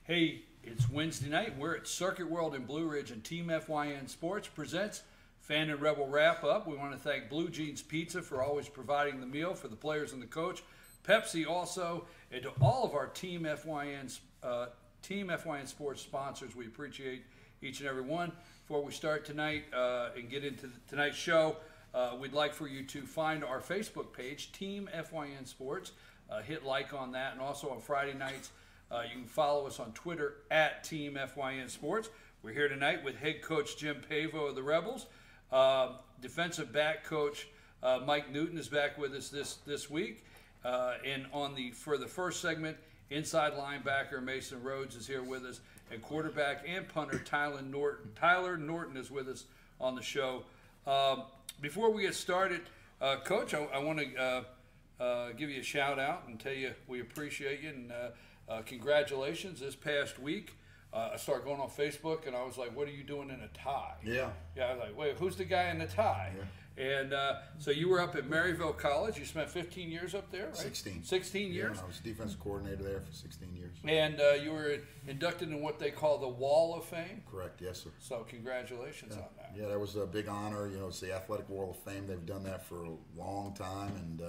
Hey, it's Wednesday night, and we're at Circuit World in Blue Ridge, and Team FYN Sports presents Fannin Rebel Wrap-Up. We want to thank Blue Jeans Pizza for always providing the meal for the players and the coach, Pepsi also, and to all of our Team FYN Sports sponsors. We appreciate each and every one. Before we start tonight and get into tonight's show, we'd like for you to find our Facebook page, Team FYN Sports. Hit like on that, and also on Friday nights, you can follow us on Twitter at Team FYN Sports. We're here tonight with head coach Jim Pavao of the Rebels. Defensive back coach Mike Newton is back with us this week. And for the first segment, inside linebacker Mason Rhodes is here with us. And quarterback and punter Tyler Norton is with us on the show. Before we get started, Coach, I want to give you a shout out and tell you we appreciate you, and congratulations. This past week, I started going on Facebook, and I was like, what are you doing in a tie? Yeah. I was like, wait, who's the guy in the tie? Yeah. And so you were up at Maryville College. You spent 15 years up there, right? 16. 16 years? Yeah, I was defensive coordinator there for 16 years. And you were inducted in what they call the Wall of Fame? Correct, yes, sir. So congratulations on that. Yeah, that was a big honor. You know, it's the Athletic Wall of Fame. They've done that for a long time, and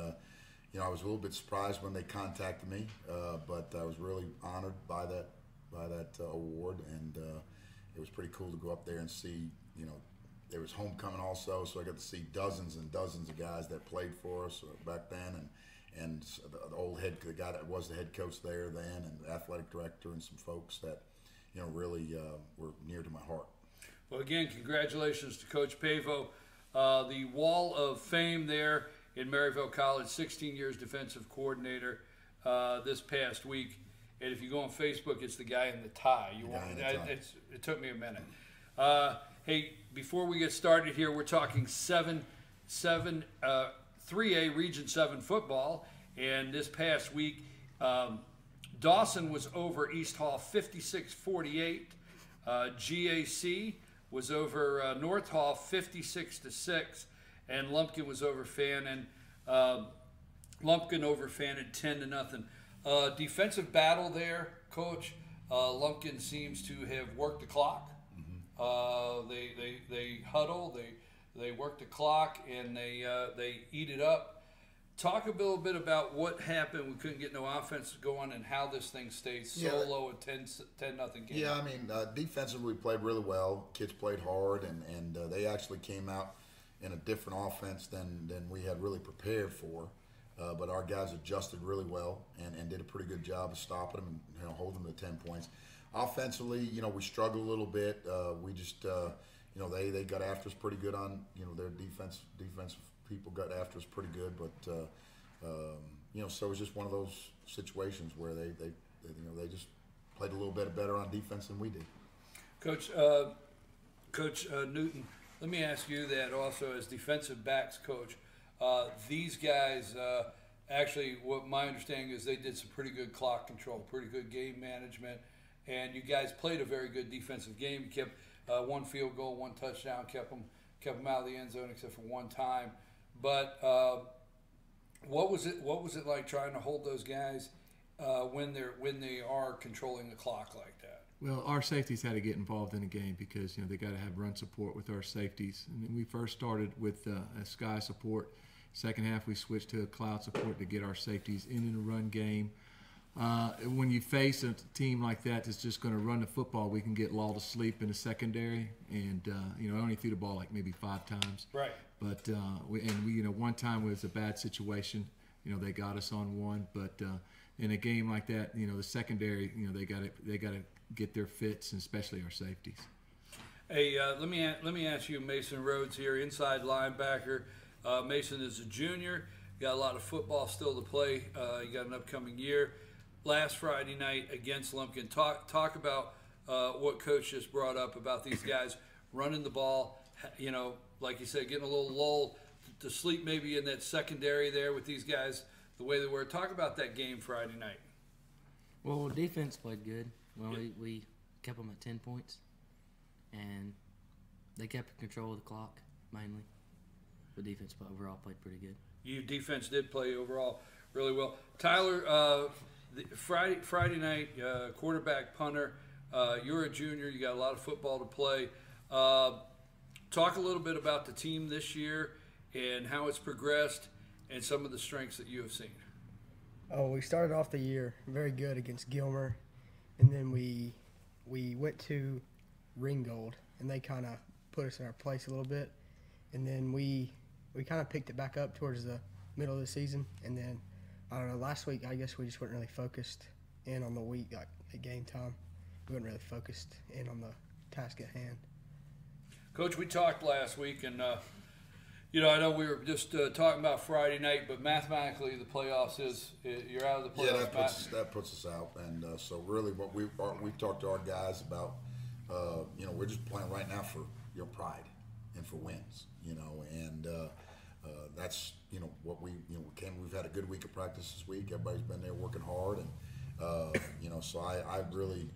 you know, I was a little bit surprised when they contacted me, but I was really honored by that award, and it was pretty cool to go up there and see. You know, there was homecoming also, so I got to see dozens and dozens of guys that played for us back then, and the old the guy that was the head coach there then, and the athletic director, and some folks that, you know, really were near to my heart. Well, again, congratulations to Coach Pavao. The Wall of Fame there in Maryville College, 16 years defensive coordinator this past week. And if you go on Facebook, it's the guy in the tie. It took me a minute. Hey, before we get started here, we're talking 3A Region 7 football. And this past week, Dawson was over East Hall 56-48. GAC was over North Hall 56-6. And Lumpkin was over Fannin. Lumpkin over Fannin 10-0. Defensive battle there, Coach. Lumpkin seems to have worked the clock. They huddle, they work the clock, and they eat it up. Talk a little bit about what happened. We couldn't get no offense going, and how this thing stayed so low at 10-0 game. Yeah, I mean, defensively we played really well. Kids played hard, and they actually came out in a different offense than we had really prepared for. But our guys adjusted really well and did a pretty good job of stopping them and, you know, holding them to 10 points. Offensively, you know, we struggled a little bit. We just, you know, they got after us pretty good on, you know, their defensive people got after us pretty good. But, you know, so it was just one of those situations where they just played a little bit better on defense than we did. Coach Newton, let me ask you that also as defensive backs coach. These guys, actually, what my understanding is, they did some pretty good clock control, pretty good game management, and you guys played a very good defensive game. You kept one field goal, one touchdown, kept them out of the end zone except for one time. But what was it like trying to hold those guys when they are controlling the clock like that? Well, our safeties had to get involved in the game because, you know, they got to have run support with our safeties. I mean, we first started with a sky support. Second half, we switched to a cloud support to get our safeties in the run game. When you face a team like that that's just going to run the football, we can get lulled to sleep in the secondary, and you know, I only threw the ball like maybe 5 times. Right. But we you know, one time was a bad situation. You know, they got us on one, but in a game like that, you know, the secondary, you know, they got to get their fits, and especially our safeties. Hey, let me ask you, Mason Rhodes here, inside linebacker. Mason is a junior. Got a lot of football still to play. You got an upcoming year. Last Friday night against Lumpkin, talk about what Coach just brought up about these guys running the ball. You know, like you said, getting a little lull to sleep maybe in that secondary there with these guys the way they were. Talk about that game Friday night. Well, defense played good. Well, we kept them at 10 points, and they kept control of the clock mainly. The defense overall played pretty good. Defense did play overall really well. Tyler, Friday night, quarterback, punter. You're a junior. You got a lot of football to play. Talk a little bit about the team this year and how it's progressed and some of the strengths that you have seen. Oh, we started off the year very good against Gilmer, and then we went to Ringgold, and they kind of put us in our place a little bit, and then we kind of picked it back up towards the middle of the season, and then I don't know. Last week, I guess we just weren't really focused in on the week, like at game time. We weren't really focused in on the task at hand. Coach, we talked last week, and I know we were just talking about Friday night, but mathematically, the playoffs you're out of the playoffs. Yeah, that puts us out, and so really, what we've talked to our guys about. We're just playing right now for pride and for wins. And that's what we've had a good week of practice this week. Everybody's been there working hard, and so I really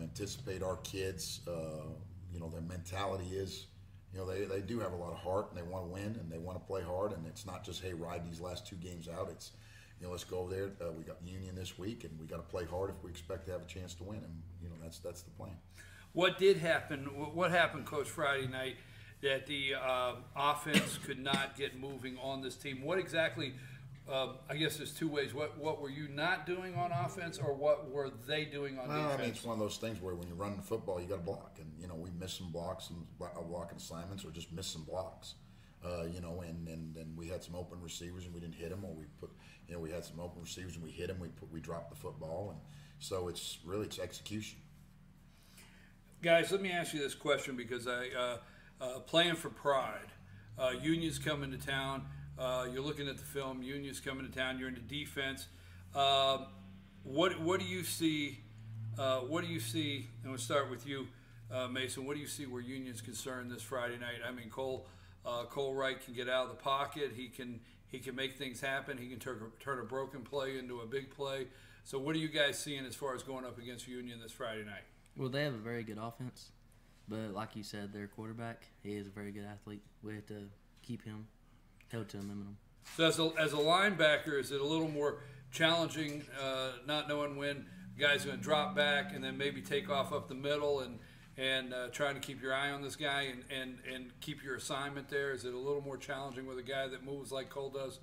anticipate our kids. Their mentality is, they do have a lot of heart, and they want to win, and they want to play hard, and it's not just, hey, ride these last 2 games out. It's, let's go over there. We got Union this week, and we got to play hard if we expect to have a chance to win, and that's the plan. What did happen? What happened, Coach, Friday night that the offense could not get moving on this team? What exactly? I guess there's 2 ways. What were you not doing on offense, or what were they doing on defense? I mean, it's one of those things where when you're running the football, you got to block, and we missed some blocks and blocking assignments, or just missed some blocks. And we had some open receivers and we didn't hit them, or we had some open receivers and we hit them. We dropped the football, and so it's execution. Guys, let me ask you this question because playing for pride. Union's coming to town. You're looking at the film. Union's coming to town. You're into defense. What do you see? What do you see? And we'll start with you, Mason. What do you see where Union's concerned this Friday night? I mean, Cole Wright can get out of the pocket. He can make things happen. He can turn a broken play into a big play. So what are you guys seeing as far as going up against Union this Friday night? Well, they have a very good offense, but like you said, their quarterback, he is a very good athlete. We have to keep him held to a minimum. So as a linebacker, is it a little more challenging, not knowing when guys are going to drop back and then maybe take off up the middle and trying to keep your eye on this guy and keep your assignment there? Is it a little more challenging with a guy that moves like Cole does?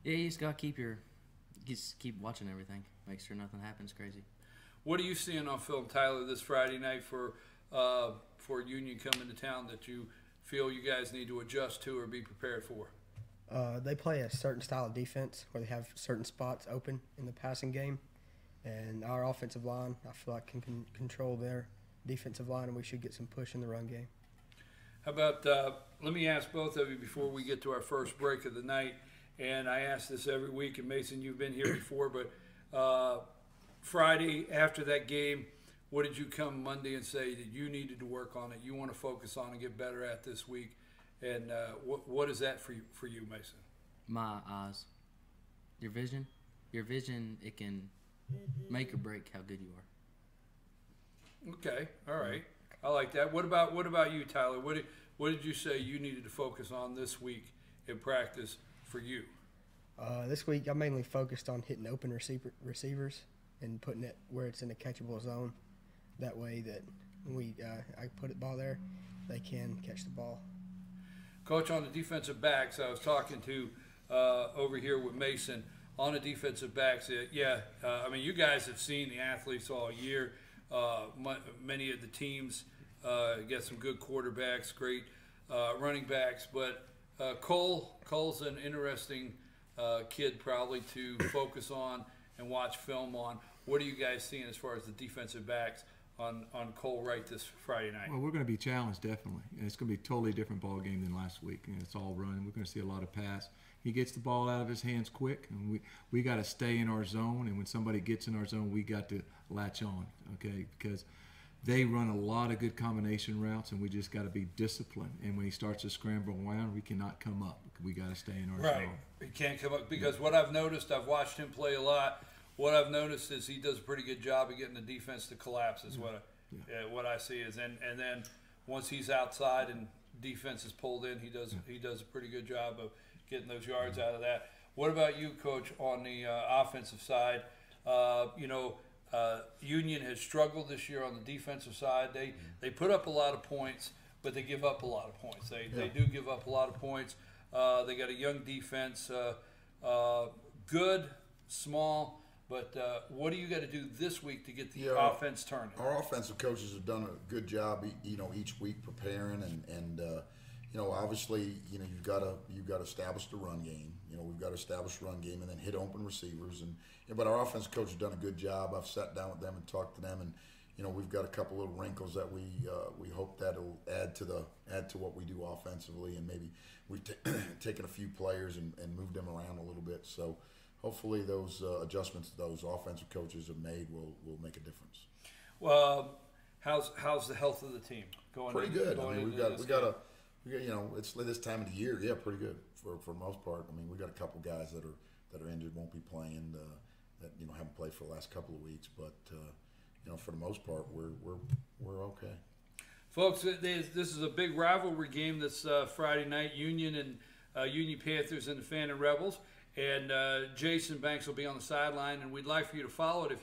Yeah, you just got to keep watching everything. Make sure nothing happens crazy. What are you seeing on film, Tyler, this Friday night for Union coming to town that you feel you guys need to adjust to or be prepared for? They play a certain style of defense where they have certain spots open in the passing game, and our offensive line, I feel like, can control their defensive line, and we should get some push in the run game. How about, let me ask both of you before we get to our first break of the night, and I ask this every week, and Mason, you've been here before, but Friday after that game, what did you come Monday and say that you needed to work on it, you want to focus on and get better at this week? And what is that for you, Mason? My eyes. Your vision, it can make or break how good you are. Okay, all right. I like that. What about you, Tyler? What did you say you needed to focus on this week in practice for you? This week I mainly focused on hitting open receivers and putting it where it's in a catchable zone. That way that when I put the ball there, they can catch the ball. Coach, on the defensive backs, I was talking to over here with Mason on the defensive backs. I mean, you guys have seen the athletes all year. Many of the teams get some good quarterbacks, great running backs, but Cole's an interesting kid probably to focus on and watch film on. What are you guys seeing as far as the defensive backs on Cole Wright this Friday night? Well, we're going to be challenged, definitely. And it's going to be a totally different ball game than last week. It's all run. We're going to see a lot of pass. He gets the ball out of his hands quick, and we got to stay in our zone. And when somebody gets in our zone, we got to latch on, okay? Because they run a lot of good combination routes, and we just got to be disciplined. And when he starts to scramble around, we cannot come up. We got to stay in our zone. He can't come up because what I've noticed, I've watched him play a lot. What I've noticed is he does a pretty good job of getting the defense to collapse. Is what I see is, and then once he's outside and defense is pulled in, he does a pretty good job of getting those yards out of that. What about you, Coach, on the offensive side? Union has struggled this year on the defensive side. They put up a lot of points, but they give up a lot of points. They do give up a lot of points. They got a young defense, good, small, but what do you got to do this week to get the offense turning? Our offensive coaches have done a good job, each week preparing and obviously, you've got to establish the run game. We've got to establish the run game and then hit open receivers. But our offensive coach has done a good job. I've sat down with them and talked to them, and we've got a couple little wrinkles that we hope that'll add to what we do offensively, and maybe we've taken a few players and moved them around a little bit. So hopefully those adjustments those offensive coaches have made will make a difference. Well, how's the health of the team going? Pretty good. It's this time of the year. Yeah, pretty good for the most part. I mean, we got a couple guys that are injured, won't be playing. That haven't played for the last couple of weeks, but for the most part, we're okay. Folks, this is a big rivalry game this Friday night. Union and Union Panthers and the Fannin Rebels, and Jason Banks will be on the sideline, and we'd like for you to follow it.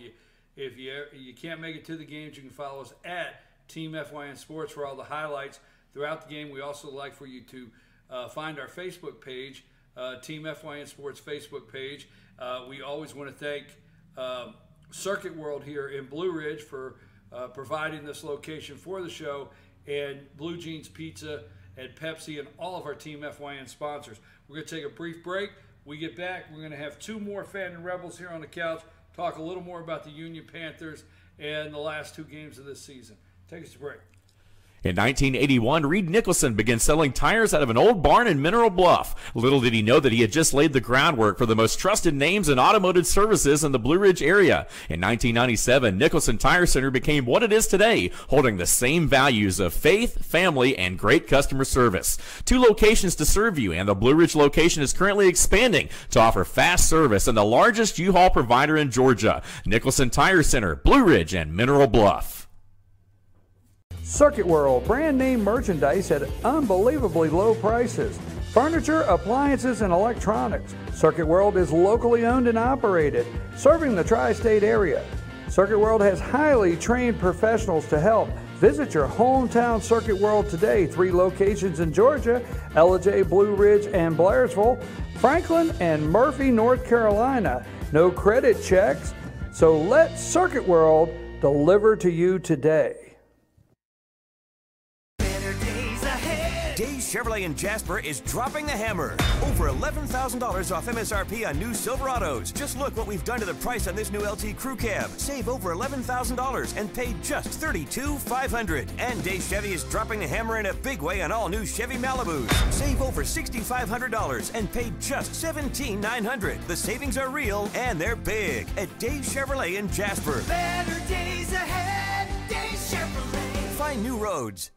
If you can't make it to the games, you can follow us at Team FYN Sports for all the highlights throughout the game. We also like for you to find our Facebook page, Team FYN Sports Facebook page. We always want to thank Circuit World here in Blue Ridge for providing this location for the show, and Blue Jeans Pizza and Pepsi and all of our Team FYN sponsors. We're going to take a brief break. We get back, we're going to have two more Fannin Rebels here on the couch, talk a little more about the Union Panthers and the last two games of this season. Take us to break. In 1981, Reed Nicholson began selling tires out of an old barn in Mineral Bluff. Little did he know that he had just laid the groundwork for the most trusted names in automotive services in the Blue Ridge area. In 1997, Nicholson Tire Center became what it is today, holding the same values of faith, family, and great customer service. 2 locations to serve you, and the Blue Ridge location is currently expanding to offer fast service and the largest U-Haul provider in Georgia. Nicholson Tire Center, Blue Ridge, and Mineral Bluff. Circuit World, brand name merchandise at unbelievably low prices. Furniture, appliances, and electronics. Circuit World is locally owned and operated, serving the tri-state area. Circuit World has highly trained professionals to help. Visit your hometown Circuit World today. 3 locations in Georgia, Ellijay, Blue Ridge, and Blairsville, Franklin, and Murphy, North Carolina. No credit checks, so let Circuit World deliver to you today. Days Chevrolet in Jasper is dropping the hammer. Over $11,000 off MSRP on new Silverados. Just look what we've done to the price on this new LT Crew Cab. Save over $11,000 and pay just $32,500. And Days Chevy is dropping the hammer in a big way on all new Chevy Malibus. Save over $6,500 and pay just $17,900. The savings are real and they're big at Days Chevrolet in Jasper. Better days ahead, Days Chevrolet. Find new roads.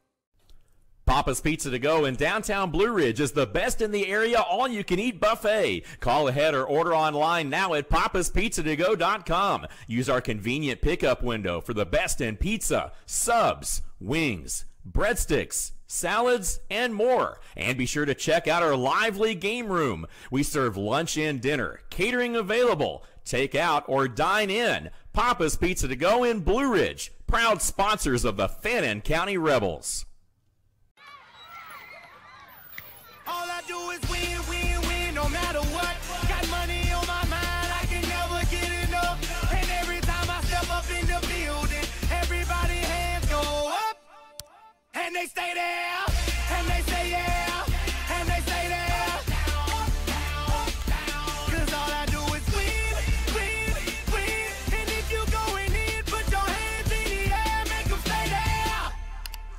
Papa's Pizza to Go in downtown Blue Ridge is the best in the area all-you-can-eat buffet. Call ahead or order online now at papaspizzatogo.com. Use our convenient pickup window for the best in pizza, subs, wings, breadsticks, salads, and more. And be sure to check out our lively game room. We serve lunch and dinner, catering available, take out or dine in. Papa's Pizza to Go in Blue Ridge, proud sponsors of the Fannin County Rebels. All I do is win, win, win, no matter what. Got money on my mind, I can never get enough. And every time I step up in the building, everybody hands go up. And they stay there, and they say yeah, and they stay there. Cause all I do is win, win, win. And if you going in, put your hands in the air, make them stay there.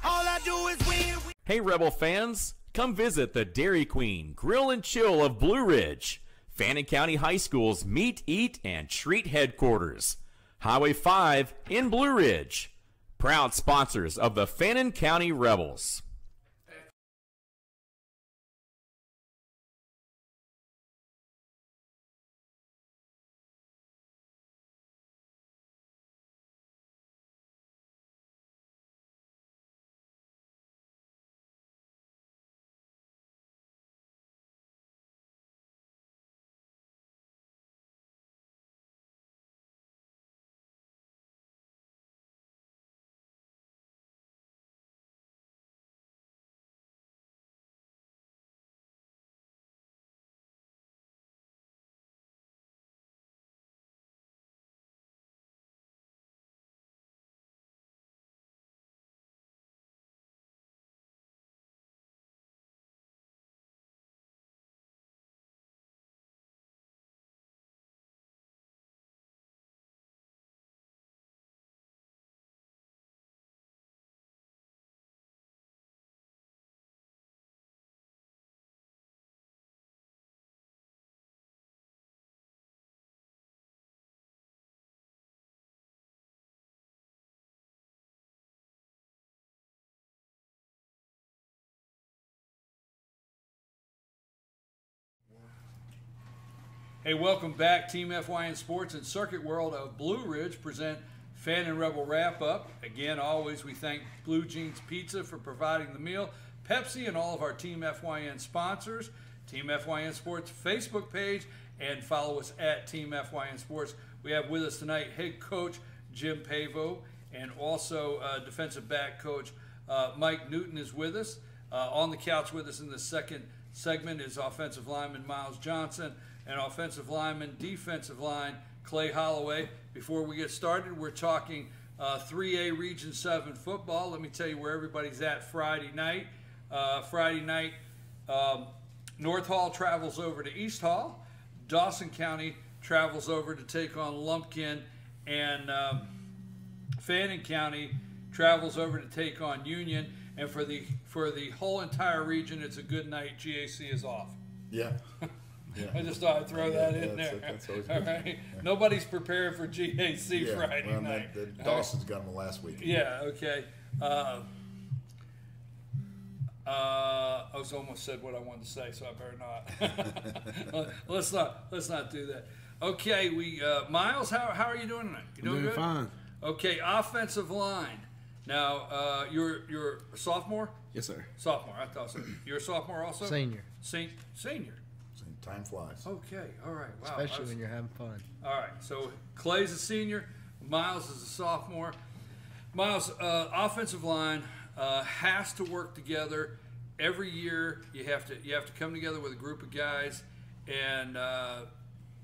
All I do is win. Hey Rebel fans, come visit the Dairy Queen Grill and Chill of Blue Ridge, Fannin County High School's Meet, Eat, and Treat headquarters. Highway 5 in Blue Ridge. Proud sponsors of the Fannin County Rebels. Hey, welcome back. Team FYN Sports and Circuit World of Blue Ridge present Fannin Rebel Wrap-Up. Again, always we thank Blue Jeans Pizza for providing the meal, Pepsi, and all of our Team FYN sponsors, Team FYN Sports Facebook page, and follow us at Team FYN Sports. We have with us tonight head coach Jim Pavao, and also defensive back coach Mike Newton is with us. On the couch with us in the second segment is offensive lineman Miles Johnson and offensive lineman, defensive line Clay Holloway. Before we get started, we're talking 3A Region 7 football. Let me tell you where everybody's at Friday night. North Hall travels over to East Hall. Dawson County travels over to take on Lumpkin, and Fannin County travels over to take on Union. And for the whole entire region, it's a good night. GAC is off. Yeah. I just thought I'd throw that in there. That's always All good. right. Yeah. Nobody's prepared for GAC Friday well, night. Dawson's got them last week. Yeah. Okay. I almost said what I wanted to say, so I better not. let's not do that. Okay. Miles, how are you doing tonight? You doing good? Fine. Okay. Offensive line. Now, you're a sophomore? Yes, sir. Sophomore. I thought so. You're a sophomore also? Senior. Senior. Time flies. Okay, all right. Wow. Especially when you're having fun. All right, so Clay's a senior, Miles is a sophomore. Miles, offensive line has to work together every year. You have to come together with a group of guys, and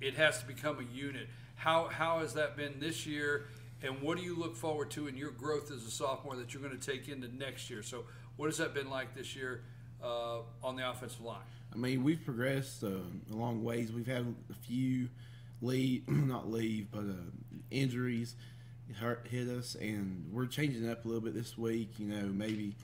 it has to become a unit. How has that been this year, and what do you look forward to in your growth as a sophomore that you're going to take into next year? So what has that been like this year on the offensive line? I mean, we've progressed a long ways. We've had a few injuries hit us, and we're changing up a little bit this week. You know, maybe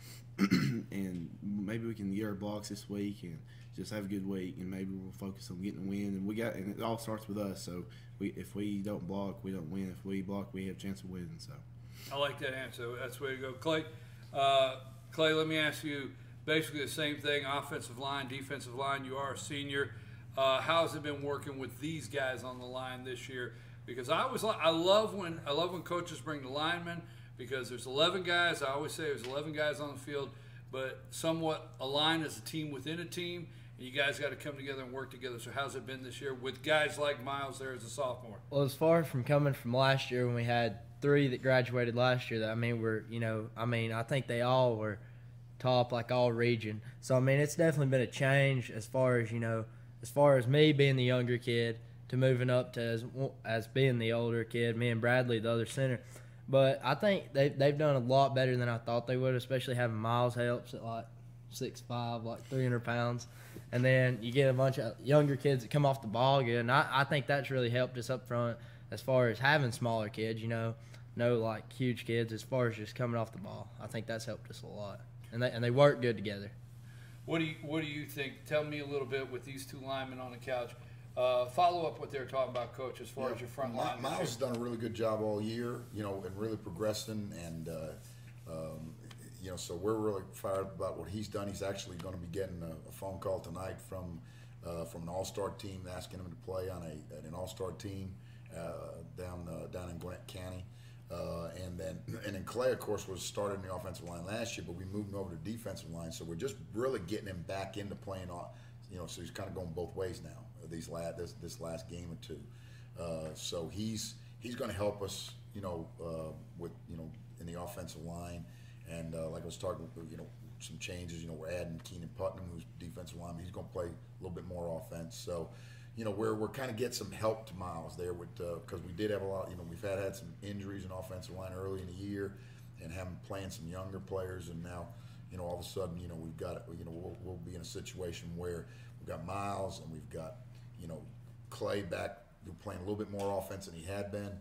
maybe we can get our blocks this week and just have a good week, and maybe we'll focus on getting a win. And it all starts with us. So if we don't block, we don't win. If we block, we have a chance of winning. So I like that answer. That's the way to go, Clay. Clay, let me ask you. Basically the same thing, offensive line, defensive line. You are a senior. How has it been working with these guys on the line this year? Because I love when coaches bring the linemen, because there's 11 guys. I always say there's 11 guys on the field, but somewhat aligned as a team within a team, and you guys got to come together and work together. So how's it been this year with guys like Miles there as a sophomore? Well, as far from coming from last year when we had 3 that graduated last year, I think they all were top, like all region. So I mean, it's definitely been a change as far as me being the younger kid to moving up to as being the older kid, me and Bradley the other center. But I think they've done a lot better than I thought they would, especially having Miles helps at like 6'5", like 300 pounds, and then you get a bunch of younger kids that come off the ball good, and I think that's really helped us up front as far as having smaller kids, no like huge kids, as far as just coming off the ball. I think that's helped us a lot. And they work good together. What do you think? Tell me a little bit with these two linemen on the couch. Follow up what they were talking about, Coach, as far as your front line. Miles has done a really good job all year, and really progressing, and so we're really fired up about what he's done. He's actually going to be getting a phone call tonight from an all-star team asking him to play on an all-star team down in Gwinnett County. And then Clay, of course, was started in the offensive line last year, but we moved him over to defensive line. So we're just really getting him back into playing on, so he's kind of going both ways now. This last game or two, so he's going to help us, with in the offensive line, and like I was talking, some changes. We're adding Keenan Putnam, who's defensive lineman. He's going to play a little bit more offense. So. We're kind of get some help to Miles there with because we did have a lot. We've had some injuries in offensive line early in the year, and having playing some younger players, and now all of a sudden we've got we'll be in a situation where we've got Miles and we've got Clay back playing a little bit more offense than he had been.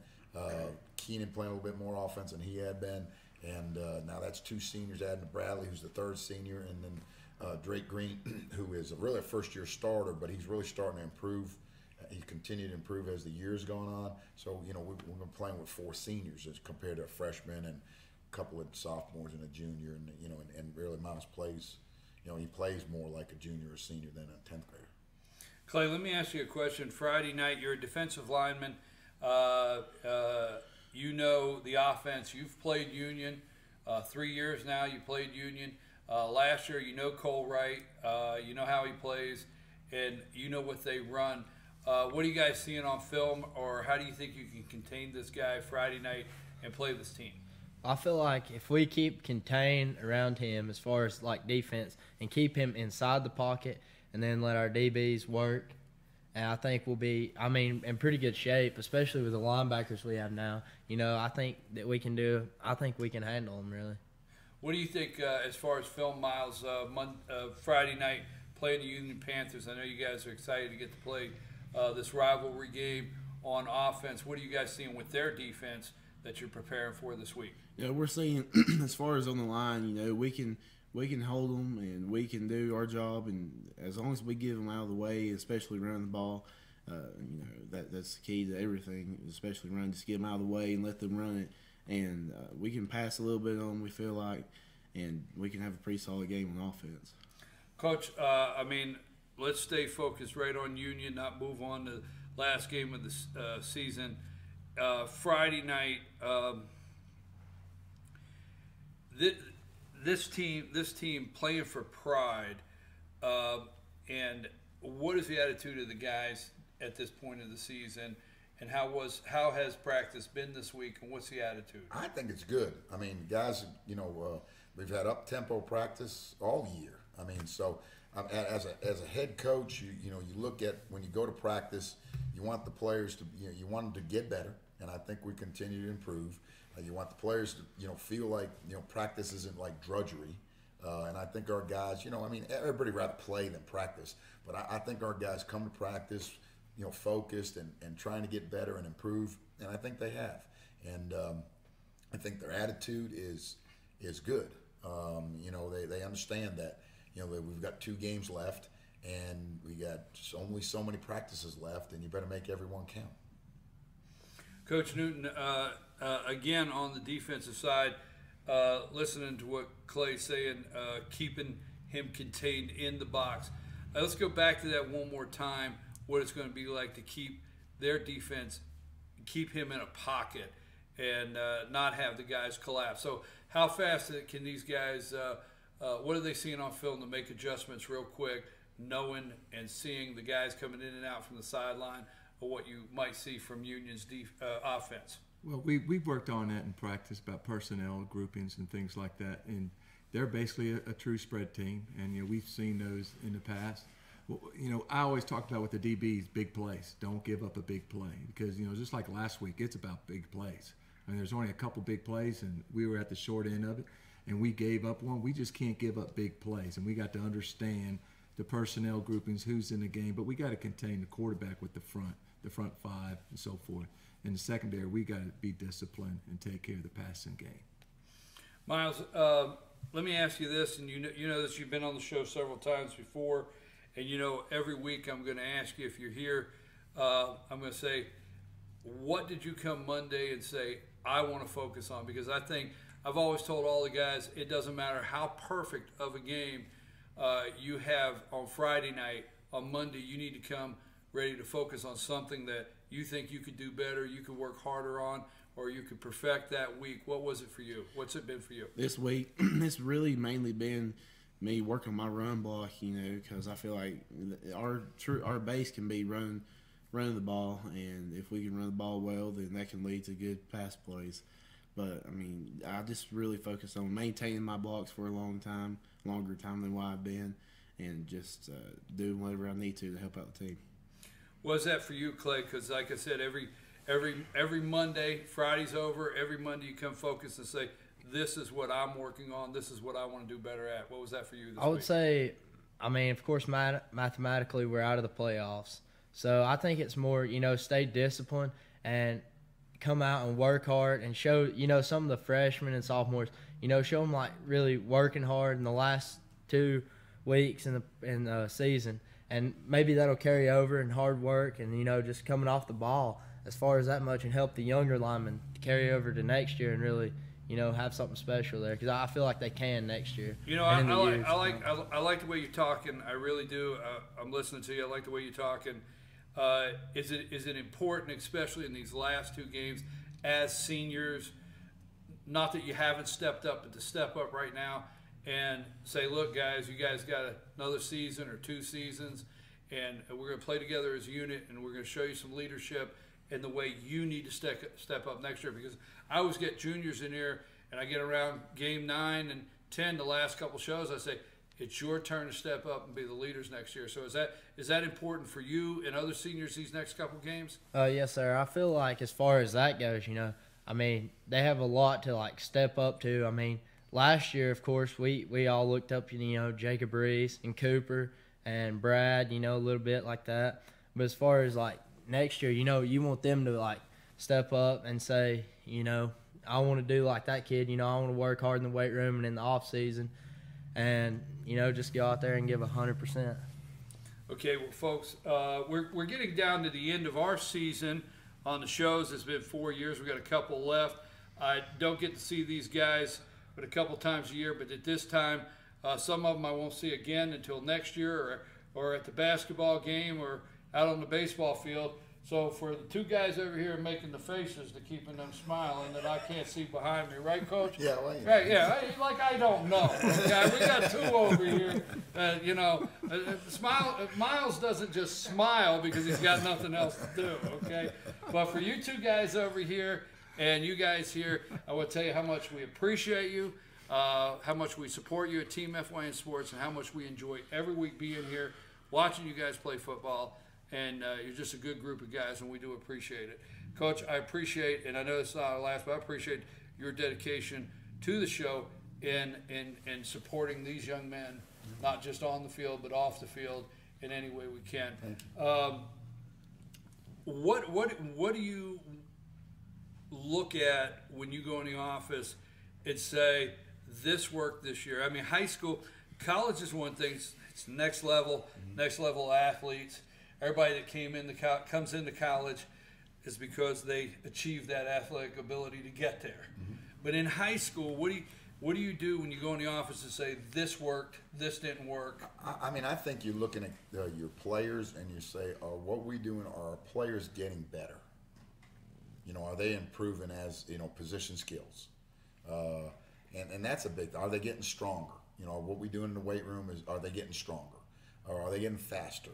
Keenan playing a little bit more offense than he had been, and now that's 2 seniors adding to Bradley, who's the 3rd senior, and then. Drake Green, who is really a first-year starter, but he's really starting to improve. He's continued to improve as the year's gone on. So, we've been playing with 4 seniors as compared to a freshman and a couple of sophomores and a junior. And really Miles plays, he plays more like a junior or senior than a 10th grader. Clay, let me ask you a question. Friday night, you're a defensive lineman. You know the offense. You've played Union 3 years now. You played Union. Last year, you know Cole Wright. You know how he plays, and you know what they run. What are you guys seeing on film, or how do you think you can contain this guy Friday night and play this team? I feel like if we keep contained around him as far as like defense and keep him inside the pocket and then let our DBs work, and I think we'll be, in pretty good shape, especially with the linebackers we have now. I think that we can handle them, really. What do you think as far as film, Miles, Friday night playing the Union Panthers? I know you guys are excited to get to play this rivalry game on offense. What are you guys seeing with their defense that you're preparing for this week? Yeah, we're seeing as far as on the line, we can hold them and we can do our job, and as long as we get them out of the way, especially running the ball, that's the key to everything, especially running. Just get them out of the way and let them run it, and we can pass a little bit on them, we feel like, and we can have a pretty solid game on offense. Coach, let's stay focused right on Union, not move on to the last game of the season. Friday night, this team playing for pride, and what is the attitude of the guys at this point of the season, and how has practice been this week, and what's the attitude? I think it's good. Guys, we've had up-tempo practice all year. So as a head coach, you look at when you go to practice, you want the players to you want them to get better, and I think we continue to improve. You want the players to feel like practice isn't like drudgery, and I think our guys, everybody rather play than practice, but I think our guys come to practice focused and trying to get better and improve, and I think they have, and I think their attitude is good. They understand that that we've got 2 games left, and we got only so many practices left, and you better make everyone count. Coach Newton, again on the defensive side, listening to what Clay's saying, keeping him contained in the box. Let's go back to that one more time, what it's going to be like to keep their defense, keep him in a pocket and not have the guys collapse. So how fast can these guys, what are they seeing on film to make adjustments real quick, knowing and seeing the guys coming in and out from the sideline, or what you might see from Union's offense? Well, we've worked on that in practice about personnel groupings and things like that, and they're basically a true spread team, and we've seen those in the past. Well, I always talk about with the DBs, big plays. Don't give up a big play, because just like last week, it's about big plays. There's only a couple big plays, and we were at the short end of it, and we gave up one. We just can't give up big plays, and we got to understand the personnel groupings, who's in the game, but we got to contain the quarterback with the front 5 and so forth. In the secondary, we got to be disciplined and take care of the passing game. Miles, let me ask you this, and you know this, you've been on the show several times before, and every week I'm going to ask you if you're here, I'm going to say, what did you come Monday and say, I want to focus on? Because I think I've always told all the guys, it doesn't matter how perfect of a game you have on Friday night, on Monday you need to come ready to focus on something that you think you could do better, you could work harder on, or you could perfect that week. What was it for you? What's it been for you? This week, it's really mainly been me working my run block, because I feel like our base can be running the ball, and if we can run the ball well, then that can lead to good pass plays. But, I just really focused on maintaining my blocks for a longer time than what I've been, and just doing whatever I need to help out the team. What's that for you, Clay? Because like I said, every Monday, Friday's over, every Monday you come focus and say, this is what I'm working on, this is what I want to do better at. What was that for you this week? I would say, of course, mathematically we're out of the playoffs. So I think it's more, stay disciplined and come out and work hard and show, some of the freshmen and sophomores, show them like really working hard in the last 2 weeks in the season. And maybe that'll carry over in hard work and, just coming off the ball as far as that much, and help the younger linemen carry over to next year and really, have something special there because I feel like they can next year. I like the way you're talking. I really do. I'm listening to you. I like the way you're talking. Is it important, especially in these last two games, as seniors? Not that you haven't stepped up, but to step up right now and say, look, guys, you guys got another season or 2 seasons, and we're going to play together as a unit, and we're going to show you some leadership and the way you need to step up next year. Because I always get juniors in here, and I get around game 9 and 10, the last couple shows, I say, it's your turn to step up and be the leaders next year. So is that important for you and other seniors these next couple games? Yes, sir. I feel like as far as that goes, they have a lot to step up to. Last year, of course, we all looked up, Jacob Reese and Cooper and Brad, a little bit like that. But as far as next year, you want them to step up and say, I want to do like that kid. I want to work hard in the weight room and in the off season, and just go out there and give 100%. Okay, well, folks, we're getting down to the end of our season on the shows. It's been 4 years. We got a couple left. I don't get to see these guys but a couple times a year, but at this time, some of them I won't see again until next year, or at the basketball game, or out on the baseball field. So for the 2 guys over here making the faces to keeping them smiling that I can't see behind me, right, Coach? Yeah, well, right. Yeah, like I don't know. Okay? We got 2 over here. Miles doesn't just smile because he's got nothing else to do. Okay, but for you 2 guys over here and you guys here, I want to tell you how much we appreciate you, how much we support you at Team FYN Sports, and how much we enjoy every week being here, watching you guys play football. And you're just a good group of guys, and we do appreciate it. Coach, I appreciate, and I know it's not our last, but I appreciate your dedication to the show in supporting these young men, not just on the field, but off the field in any way we can. What do you look at when you go in the office and say, this worked this year? High school, college is one thing. It's next level athletes. Everybody that comes into college is because they achieve that athletic ability to get there. But in high school, what do you do when you go in the office and say, this worked, this didn't work? I think you're looking at your players and you say, what we doing? Are our players getting better? Are they improving as position skills? And that's a big thing. Are they getting stronger? What we doing in the weight room are they getting stronger, or are they getting faster?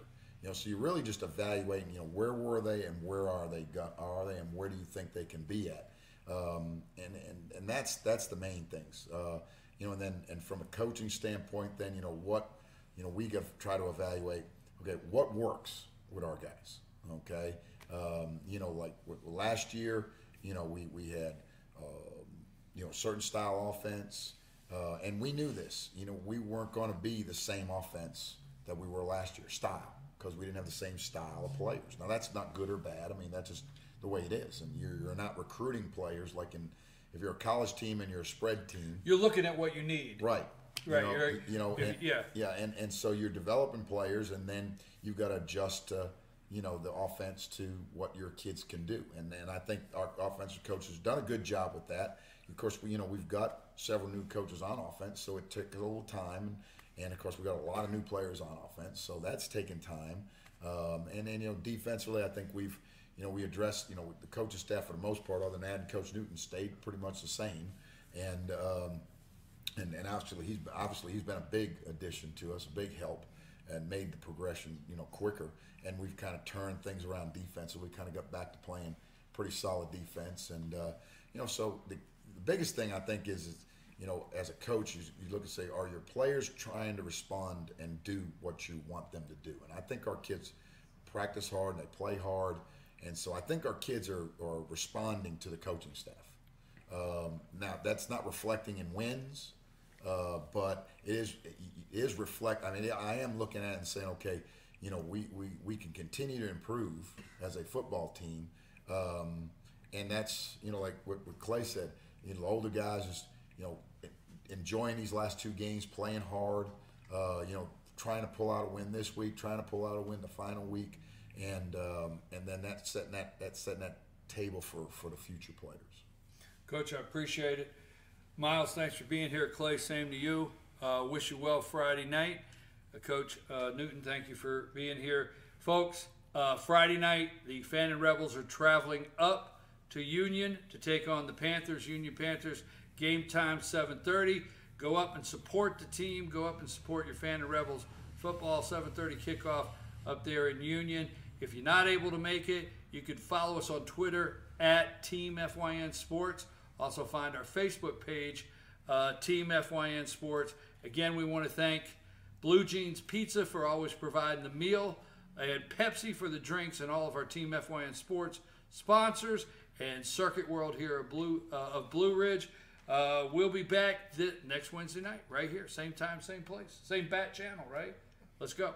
So you're really just evaluating, where were they and where are they and where do you think they can be at? And that's the main things. And from a coaching standpoint, then, we got to try to evaluate, okay, what works with our guys, okay? Like last year, we had, certain style offense, and we knew this, we weren't going to be the same offense that we were last year, style. Because we didn't have the same style of players. Now, that's not good or bad. That's just the way it is. And you're not recruiting players if you're a college team and you're a spread team. You're looking at what you need. Right. Right. And so you're developing players, and then you've got to adjust, the offense to what your kids can do. And I think our offensive coach has done a good job with that. Of course, we've got several new coaches on offense, so it took a little time. And, of course, we got a lot of new players on offense, so that's taken time. And then, defensively, I think we addressed, the coaching staff for the most part, other than adding Coach Newton, stayed pretty much the same. And obviously he's been a big addition to us, a big help, and made the progression, quicker. And we've kind of turned things around defensively. We kind of got back to playing pretty solid defense. And, so the biggest thing I think is as a coach, you look and say, are your players trying to respond and do what you want them to do? And I think our kids practice hard and they play hard. And so I think our kids are responding to the coaching staff. Now, that's not reflecting in wins, but it is reflect. I am looking at it and saying, okay, we can continue to improve as a football team. And that's, like what Clay said, the older guys just, enjoying these last 2 games, playing hard, trying to pull out a win this week, trying to pull out a win the final week, and then that's setting that table for the future players. Coach, I appreciate it. Miles, thanks for being here. Clay, same to you. Wish you well Friday night. Coach Newton, thank you for being here. Folks, Friday night, the Fannin Rebels are traveling up to Union to take on the Panthers, Union Panthers. Game time 7:30. Go up and support the team. Go up and support your Fannin Rebels football. 7:30 kickoff up there in Union. If you're not able to make it, you can follow us on Twitter at Team FYN Sports. Also find our Facebook page, Team FYN Sports. Again, we want to thank Blue Jeans Pizza for always providing the meal, and Pepsi for the drinks, and all of our Team FYN Sports sponsors, and Circuit World here of Blue Ridge. We'll be back next Wednesday night right here. Same time, same place. Same bat channel, right? Let's go.